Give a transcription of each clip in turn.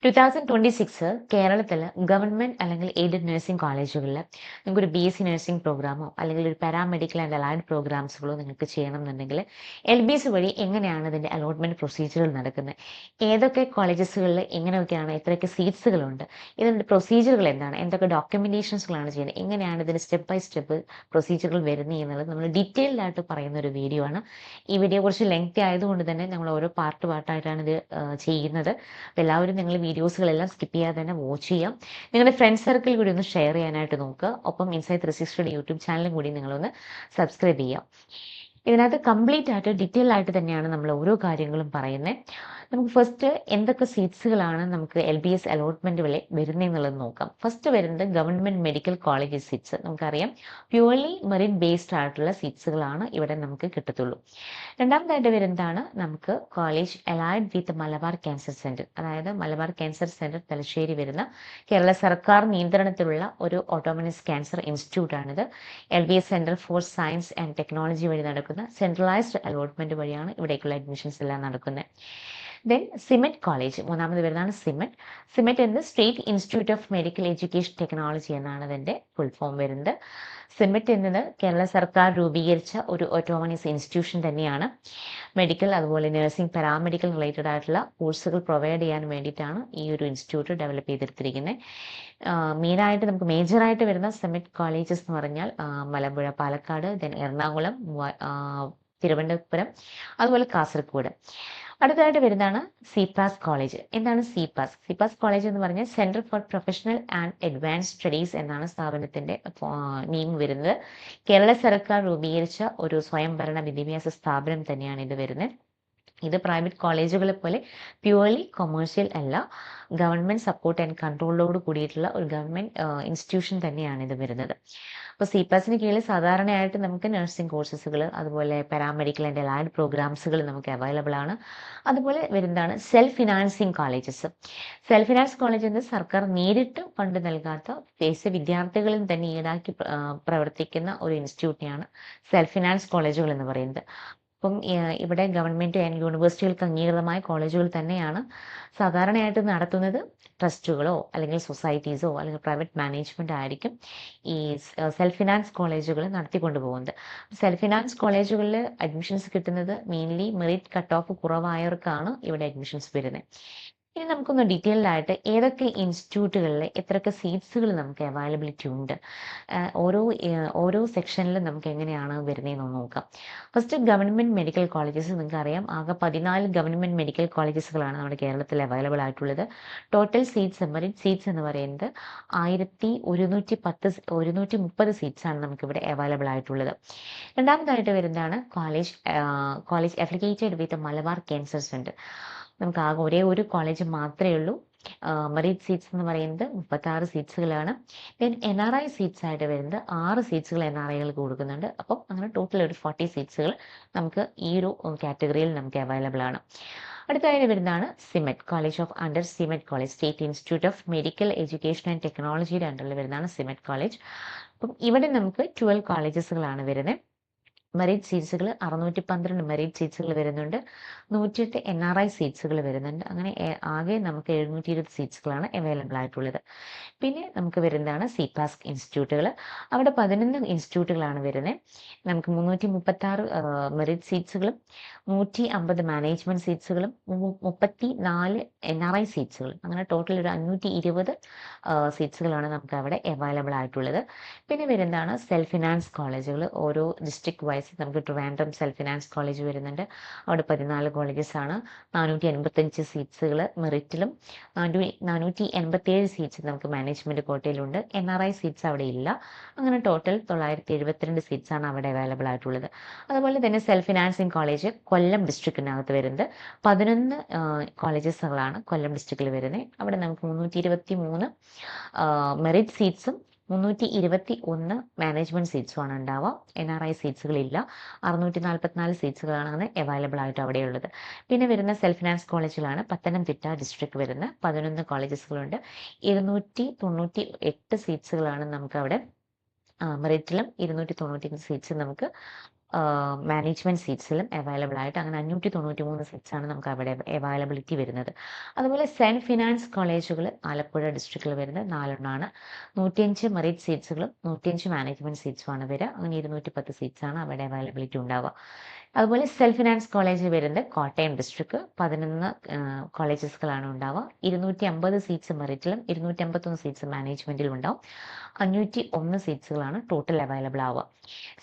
2026 കേരളത്തിൽ ഗവൺമെന്റ് അല്ലെങ്കിൽ aided nursing കോളേജുകളിൽ നിങ്ങൾക്കൊരു BSc നഴ്സിംഗ് പ്രോഗ്രാമോ അല്ലെങ്കിൽ ഒരു പാരാമെഡിക്കൽ ആൻഡ് അലൈഡ് പ്രോഗ്രാംസുകളോ നിങ്ങൾക്ക് ചെയ്യണമെന്നുണ്ടെങ്കിൽ LBS വഴി എങ്ങനെയാണ് ഇതിൻ്റെ അലോട്ട്മെന്റ് പ്രൊസീജിയറുകൾ നടക്കുന്നത്, ഏതൊക്കെ കോളേജസുകളിൽ എങ്ങനെയൊക്കെയാണ്, എത്രയൊക്കെ സീറ്റ്സുകളുണ്ട്, ഇതിൻ്റെ പ്രൊസീജിയറുകൾ എന്താണ്, എന്തൊക്കെ ഡോക്യുമെന്റേഷൻസുകളാണ് ചെയ്യുന്നത്, എങ്ങനെയാണ് ഇതിൻ്റെ സ്റ്റെപ്പ് ബൈ സ്റ്റെപ്പ് പ്രൊസീജിയറുകൾ വരുന്നത് എന്നുള്ളത് നമ്മൾ ഡീറ്റെയിൽഡ് ആയിട്ട് പറയുന്ന ഒരു വീഡിയോ ആണ്. ഈ വീഡിയോ കുറച്ച് ലെങ്തി ആയതുകൊണ്ട് തന്നെ നമ്മൾ ഓരോ പാർട്ടായിട്ടാണ് ഇത് ചെയ്യുന്നത്. അപ്പോൾ എല്ലാവരും നിങ്ങൾ വീഡിയോസുകളെല്ലാം സ്കിപ്പ് ചെയ്യാതെ തന്നെ വാച്ച് ചെയ്യാം. നിങ്ങളുടെ ഫ്രണ്ട് സർക്കിൾ കൂടി ഒന്ന് ഷെയർ ചെയ്യാനായിട്ട് നോക്കുക. ഒപ്പം ഇൻസൈറ്റ് 360 യൂട്യൂബ് ചാനലും കൂടി നിങ്ങളൊന്ന് സബ്സ്ക്രൈബ് ചെയ്യാം. ഇതിനകത്ത് കംപ്ലീറ്റ് ആയിട്ട് ഡീറ്റെയിൽ ആയിട്ട് തന്നെയാണ് നമ്മൾ ഓരോ കാര്യങ്ങളും പറയുന്നത്. നമുക്ക് ഫസ്റ്റ് എന്തൊക്കെ സീറ്റ്സുകളാണ് നമുക്ക് LBS അലോട്ട്മെന്റ് വഴി വരുന്നതെന്നുള്ളത് നോക്കാം. ഫസ്റ്റ് വരുന്നത് ഗവൺമെന്റ് മെഡിക്കൽ കോളേജ് സീറ്റ്സ്. നമുക്കറിയാം പ്യുവർലി മെറിറ്റ് ബേസ്ഡ് ആയിട്ടുള്ള സീറ്റ്സുകളാണ് ഇവിടെ നമുക്ക് കിട്ടത്തുള്ളൂ. രണ്ടാമതായിട്ട് വരുന്നതാണ് നമുക്ക് കോളേജ് അലൈഡ് വിത്ത് മലബാർ ക്യാൻസർ സെന്റർ. അതായത് മലബാർ ക്യാൻസർ സെന്റർ തലശ്ശേരി വരുന്ന കേരള സർക്കാർ നിയന്ത്രണത്തിലുള്ള ഒരു ഓട്ടോണമസ് ക്യാൻസർ ഇൻസ്റ്റിറ്റ്യൂട്ടാണിത്. LBS centre for science and technology വഴി നടക്കുന്ന സെൻട്രലൈസ്ഡ് അലോട്ട്മെന്റ് വഴിയാണ് ഇവിടേക്കുള്ള അഡ്മിഷൻസ് എല്ലാം നടക്കുന്നത്. ദെൻ സിമെറ്റ് കോളേജ്, മൂന്നാമത് വരുന്നതാണ് സിമെറ്റ്. സിമെറ്റ് എന്നത് state institute of medical education technology എന്നാണ് അതിൻ്റെ ഫുൾ ഫോം വരുന്നത്. സിമെറ്റ് എന്നത് കേരള സർക്കാർ രൂപീകരിച്ച ഒരു ഓട്ടോണമസ് ഇൻസ്റ്റിറ്റ്യൂഷൻ തന്നെയാണ്. മെഡിക്കൽ അതുപോലെ നഴ്സിംഗ് പാരാമെഡിക്കൽ റിലേറ്റഡ് ആയിട്ടുള്ള കോഴ്സുകൾ പ്രൊവൈഡ് ചെയ്യാൻ വേണ്ടിയിട്ടാണ് ഈ ഒരു ഇൻസ്റ്റിറ്റ്യൂട്ട് ഡെവലപ്പ് ചെയ്തെടുത്തിരിക്കുന്നത്. മെയിനായിട്ട് നമുക്ക് മേജറായിട്ട് വരുന്ന സിമെറ്റ് കോളേജസ് എന്ന് പറഞ്ഞാൽ മലമ്പുഴ, പാലക്കാട്, ദെൻ എറണാകുളം, തിരുവനന്തപുരം, അതുപോലെ കാസർഗോഡ്. അടുത്തതായിട്ട് വരുന്നതാണ് CPAS കോളേജ്. എന്താണ് CPAS? CPAS കോളേജ് എന്ന് പറഞ്ഞാൽ centre for professional and advanced studies എന്നാണ് സ്ഥാപനത്തിന്റെ നെയിം വരുന്നത്. കേരള സർക്കാർ രൂപീകരിച്ച ഒരു സ്വയംഭരണ വിദ്യാഭ്യാസ സ്ഥാപനം തന്നെയാണ് ഇത് വരുന്നത്. ഇത് പ്രൈവറ്റ് കോളേജുകളെ പോലെ പ്യുവർലി കൊമേഴ്സ്യൽ അല്ല, ഗവൺമെന്റ് സപ്പോർട്ട് ആൻഡ് കൺട്രോളോട് കൂടിയിട്ടുള്ള ഒരു ഗവൺമെന്റ് ഇൻസ്റ്റിറ്റ്യൂഷൻ തന്നെയാണ് ഇത് വരുന്നത്. അപ്പോൾ CPASന് കീഴിൽ സാധാരണയായിട്ട് നമുക്ക് നഴ്സിംഗ് കോഴ്സസുകൾ, അതുപോലെ പാരാമെഡിക്കൽ ആൻഡ് അലൈഡ് പ്രോഗ്രാംസുകൾ നമുക്ക് അവൈലബിൾ ആണ്. അതുപോലെ വരുന്നതാണ് self financing colleges. Self finance college എന്നത് സർക്കാർ നേരിട്ട് ഫണ്ട് നൽകാത്ത വിദ്യാർത്ഥികളിൽ തന്നെ ഈടാക്കി പ്രവർത്തിക്കുന്ന ഒരു ഇൻസ്റ്റിറ്റ്യൂട്ടിനെയാണ് സെൽഫ് ഫിനാൻസ് കോളേജുകൾ എന്ന് പറയുന്നത്. അപ്പം ഇവിടെ ഗവൺമെൻറ് ആൻഡ് യൂണിവേഴ്സിറ്റികൾക്ക് അംഗീകൃതമായ കോളേജുകൾ തന്നെയാണ് സാധാരണയായിട്ട് നടത്തുന്നത്. ട്രസ്റ്റുകളോ അല്ലെങ്കിൽ സൊസൈറ്റീസോ അല്ലെങ്കിൽ പ്രൈവറ്റ് മാനേജ്മെൻ്റ് ആയിരിക്കും ഈ സെൽഫ് ഫിനാൻസ് കോളേജുകൾ നടത്തിക്കൊണ്ടു പോകുന്നത്. സെൽഫ് ഫിനാൻസ് കോളേജുകളിൽ അഡ്മിഷൻസ് കിട്ടുന്നത് മെയിൻലി മെറിറ്റ് കട്ട് ഓഫ് കുറവായവർക്കാണ് ഇവിടെ അഡ്മിഷൻസ് വരുന്നത്. ഇനി നമുക്കൊന്ന് ഡീറ്റെയിൽഡ് ആയിട്ട് ഏതൊക്കെ ഇൻസ്റ്റിറ്റ്യൂട്ടുകളിൽ എത്രയൊക്കെ സീറ്റ്സുകൾ നമുക്ക് അവൈലബിലിറ്റി ഉണ്ട്, ഓരോ സെക്ഷനിലും നമുക്ക് എങ്ങനെയാണ് വരുന്നതെന്ന് നോക്കാം. First government medical colleges. നിങ്ങൾക്കറിയാം ആകെ 14 ഗവൺമെൻറ് മെഡിക്കൽ കോളേജസുകളാണ് നമ്മുടെ കേരളത്തിൽ അവൈലബിൾ ആയിട്ടുള്ളത്. ടോട്ടൽ സീറ്റ്സ്, മെറിറ്റ് സീറ്റ്സ് എന്ന് പറയുന്നത് 1130 സീറ്റ്സാണ് നമുക്കിവിടെ അവൈലബിൾ ആയിട്ടുള്ളത്. രണ്ടാമതായിട്ട് വരുന്നതാണ് കോളേജ് അഫിലിയേറ്റഡ് വിത്ത് മലബാർ ക്യാൻസർ സെൻറ്റർ. നമുക്ക് ആകെ ഒരേ ഒരു കോളേജ് മാത്രമേ ഉള്ളൂ. മെറിറ്റ് സീറ്റ്സ് എന്ന് പറയുന്നത് 36 സീറ്റ്സുകളാണ്. ദെൻ NRI സീറ്റ്സ് ആയിട്ട് വരുന്നത് 6 സീറ്റ്സുകൾ NRIകൾക്ക് കൊടുക്കുന്നുണ്ട്. അപ്പം അങ്ങനെ ടോട്ടൽ ഒരു 40 സീറ്റ്സുകൾ നമുക്ക് ഈ ഒരു കാറ്റഗറിയിൽ നമുക്ക് അവൈലബിൾ ആണ്. അടുത്തതായിട്ട് വരുന്നതാണ് SIMET college of under SIMET college, state institute of medical education and ടെക്നോളജിയുടെ അണ്ടറിൽ വരുന്നതാണ് സിമെറ്റ് കോളേജ്. അപ്പം ഇവിടെ നമുക്ക് 12 കോളേജസുകളാണ് വരുന്നത്. മെറിറ്റ് സീറ്റ്സുകൾ 612 മെറിറ്റ് സീറ്റ്സുകൾ വരുന്നുണ്ട്. 108 NRI സീറ്റ്സുകൾ വരുന്നുണ്ട്. അങ്ങനെ ആകെ നമുക്ക് 720 സീറ്റ്സുകളാണ് അവൈലബിൾ ആയിട്ടുള്ളത്. പിന്നെ നമുക്ക് വരുന്നതാണ് CPAS ഇൻസ്റ്റിറ്റ്യൂട്ടുകൾ. അവിടെ 11 ഇൻസ്റ്റിറ്റ്യൂട്ടുകളാണ് വരുന്നത്. നമുക്ക് 336 മെറിറ്റ് സീറ്റ്സുകളും 150 മാനേജ്മെന്റ് സീറ്റ്സുകളും 34 NRI സീറ്റ്സുകളും, അങ്ങനെ ടോട്ടൽ ഒരു 520 സീറ്റ്സുകളാണ് നമുക്ക് അവിടെ അവൈലബിൾ ആയിട്ടുള്ളത്. പിന്നെ വരുന്നതാണ് സെൽഫ് ഫിനാൻസ് കോളേജുകൾ. ഓരോ ഡിസ്ട്രിക്ട് വൈസ് നമുക്ക് ട്രിവാൻഡ്രം സെൽഫ് ഫിനാൻസ് കോളേജ് വരുന്നുണ്ട്. അവിടെ 14 കോളേജസ് ആണ്. 485 സീറ്റ്സുകൾ മെറിറ്റിലും 487 സീറ്റ്സ് നമുക്ക് മാനേജ്മെന്റ് കോട്ടയിലുണ്ട്. NRI സീറ്റ്സ് അവിടെ ഇല്ല. അങ്ങനെ ടോട്ടൽ 972 സീറ്റ്സ് ആണ് അവിടെ അവൈലബിൾ ആയിട്ടുള്ളത്. അതുപോലെ തന്നെ സെൽഫ് ഫിനാൻസിങ് കോളേജ് കൊല്ലം ഡിസ്ട്രിക്റ്റിനകത്ത് വരുന്നത് 11 കോളേജസുകളാണ് കൊല്ലം ഡിസ്ട്രിക്റ്റിൽ വരുന്നത്. അവിടെ നമുക്ക് 323 മെറിറ്റ് സീറ്റ്സും 321 മാനേജ്മെന്റ് സീറ്റ്സുമാണ് ഉണ്ടാവുക. NRI സീറ്റ്സുകളില്ല. 644 സീറ്റ്സുകളാണ് അങ്ങനെ അവൈലബിൾ ആയിട്ട് അവിടെയുള്ളത്. പിന്നെ വരുന്ന സെൽഫ് ഫിനാൻസ് കോളേജിലാണ് പത്തനംതിട്ട ഡിസ്ട്രിക്ട് വരുന്ന 11 കോളേജസുകളുണ്ട്. 298 സീറ്റ്സുകളാണ് നമുക്ക് അവിടെ മെറിറ്റിലും 298 സീറ്റ്സ് നമുക്ക് മാനേജ്മെൻറ്റ് സീറ്റ്സിലും അവൈലബിൾ ആയിട്ട് അങ്ങനെ 593 സീറ്റ്സാണ് നമുക്ക് അവിടെ അവൈലബിലിറ്റി വരുന്നത്. അതുപോലെ സെൻറ്റ് ഫിനാൻസ് കോളേജുകൾ ആലപ്പുഴ ഡിസ്ട്രിക്റ്റിൽ വരുന്നത് 4 105 മെറിറ്റ് സീറ്റ്സുകളും 105 മാനേജ്മെൻറ്റ് സീറ്റ്സുമാണ് വരിക. അങ്ങനെ 210 സീറ്റ്സാണ് അവിടെ അവൈലബിലിറ്റി ഉണ്ടാവുക. അതുപോലെ സെൽഫ് ഫിനാൻസ് കോളേജ് വരുന്നത് കോട്ടയം ഡിസ്ട്രിക്ട് 11 കോളേജസുകളാണ് ഉണ്ടാവുക. 250 സീറ്റ്സ് മെറിറ്റിലും 251 സീറ്റ്സ് മാനേജ്മെൻറ്റിലും ഉണ്ടാവും. 501 സീറ്റ്സുകളാണ് ടോട്ടൽ അവൈലബിൾ ആവുക.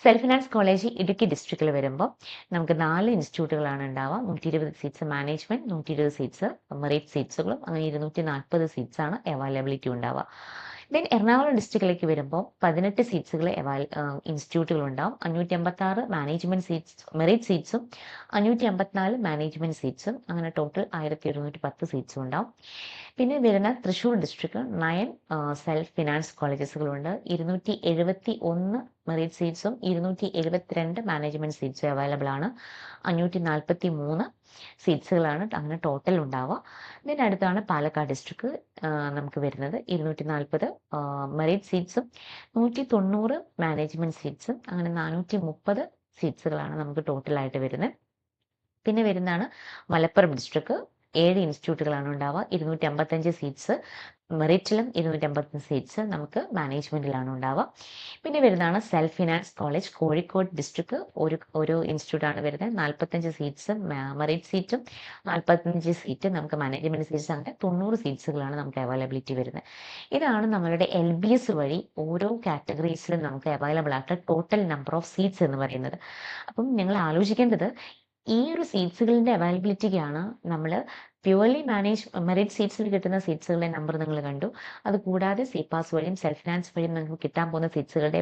സെൽഫ് ഫിനാൻസ് കോളേജ് ഇടുക്കി ഡിസ്ട്രിക്റ്റിൽ വരുമ്പോൾ നമുക്ക് 4 ഇൻസ്റ്റിറ്റ്യൂട്ടുകളാണ് ഉണ്ടാവുക. 120 സീറ്റ്സ് മാനേജ്മെൻറ്റ്, 120 സീറ്റ്സ് മെറിറ്റ് സീറ്റ്സുകളും അങ്ങനെ 240 സീറ്റ്സാണ് അവൈലബിലിറ്റി ഉണ്ടാവുക. ദെൻ എറണാകുളം ഡിസ്ട്രിക്റ്റിലേക്ക് വരുമ്പോൾ 18 സീറ്റ്സുകൾ ഇൻസ്റ്റിറ്റ്യൂട്ടുകൾ ഉണ്ടാവും. 556 മാനേജ്മെൻറ്റ് സീറ്റ്സ് മെറിറ്റ് സീറ്റ്സും 554 മാനേജ്മെൻറ്റ് സീറ്റ്സും അങ്ങനെ ടോട്ടൽ 1710 സീറ്റ്സും ഉണ്ടാവും. പിന്നെ വരുന്ന തൃശ്ശൂർ ഡിസ്ട്രിക്ട് 9 സെൽഫ് ഫിനാൻസ് കോളേജസുകളുണ്ട്. 271 മെറിറ്റ് സീറ്റ്സും 272 മാനേജ്മെൻറ്റ് സീറ്റ്സും അവൈലബിൾ ആണ്. 543 സീറ്റ്സുകളാണ് അങ്ങനെ ടോട്ടൽ ഉണ്ടാവുക. ഇതിൻ്റെ അടുത്താണ് പാലക്കാട് ഡിസ്ട്രിക്ട് നമുക്ക് വരുന്നത്. 240 മെറിറ്റ് സീറ്റ്സും 190 മാനേജ്മെൻറ്റ് സീറ്റ്സും അങ്ങനെ 430 സീറ്റ്സുകളാണ് നമുക്ക് ടോട്ടലായിട്ട് വരുന്നത്. പിന്നെ വരുന്നതാണ് മലപ്പുറം ഡിസ്ട്രിക്ട് 7 ഇൻസ്റ്റിറ്റ്യൂട്ടുകളാണ് ഉണ്ടാവുക. 255 സീറ്റ്സ് മെറിറ്റിലും 250 സീറ്റ്സ് നമുക്ക് മാനേജ്മെൻറ്റിലാണ് ഉണ്ടാവുക. പിന്നെ വരുന്നതാണ് self finance college Kozhikode district ഒരു ഇൻസ്റ്റിറ്റ്യൂട്ടാണ് വരുന്നത്. 45 സീറ്റ്സ് മെറിറ്റ് സീറ്റും 45 സീറ്റ് നമുക്ക് മാനേജ്മെൻറ്റ് സീറ്റ്സ് അങ്ങനെ 90 സീറ്റ്സുകളാണ് നമുക്ക് അവൈലബിലിറ്റി വരുന്നത്. ഇതാണ് നമ്മളുടെ LBS വഴി ഓരോ കാറ്റഗറീസിലും നമുക്ക് അവൈലബിൾ ആയിട്ടുള്ള ടോട്ടൽ നമ്പർ ഓഫ് സീറ്റ്സ് എന്ന് പറയുന്നത്. അപ്പം നിങ്ങൾ ആലോചിക്കേണ്ടത് ഈ ഒരു സീറ്റ്സുകളുടെ അവൈലബിലിറ്റിക്കാണ് നമ്മൾ പ്യുവർലി മെറിറ്റ് സീറ്റ്സിൽ കിട്ടുന്ന സീറ്റ്സുകളുടെ നമ്പർ നിങ്ങൾ കണ്ടു. അതുകൂടാതെ സിപാസ് വഴിയും സെൽഫ് ഫിനാൻസ് വഴിയും നിങ്ങൾക്ക് കിട്ടാൻ പോകുന്ന സീറ്റ്സുകളുടെ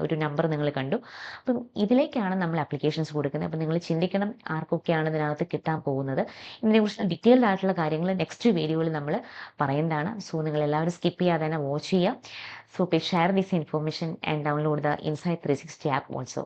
ഒരു നമ്പർ നിങ്ങൾ കണ്ടു. അപ്പം ഇതിലേക്കാണ് നമ്മൾ അപ്ലിക്കേഷൻസ് കൊടുക്കുന്നത്. അപ്പം നിങ്ങൾ ചിന്തിക്കണം ആർക്കൊക്കെയാണ് ഇതിനകത്ത് കിട്ടാൻ പോകുന്നത്. ഇതിനെക്കുറിച്ച് ഡീറ്റെയിൽഡ് ആയിട്ടുള്ള കാര്യങ്ങൾ നെക്സ്റ്റ് വീഡിയോയിൽ നമ്മൾ പറയുന്നതാണ്. സോ നിങ്ങൾ എല്ലാവരും സ്കിപ്പ് ചെയ്യാതെ തന്നെ വാച്ച് ചെയ്യുക. So please share this information and download the insight 360 app also.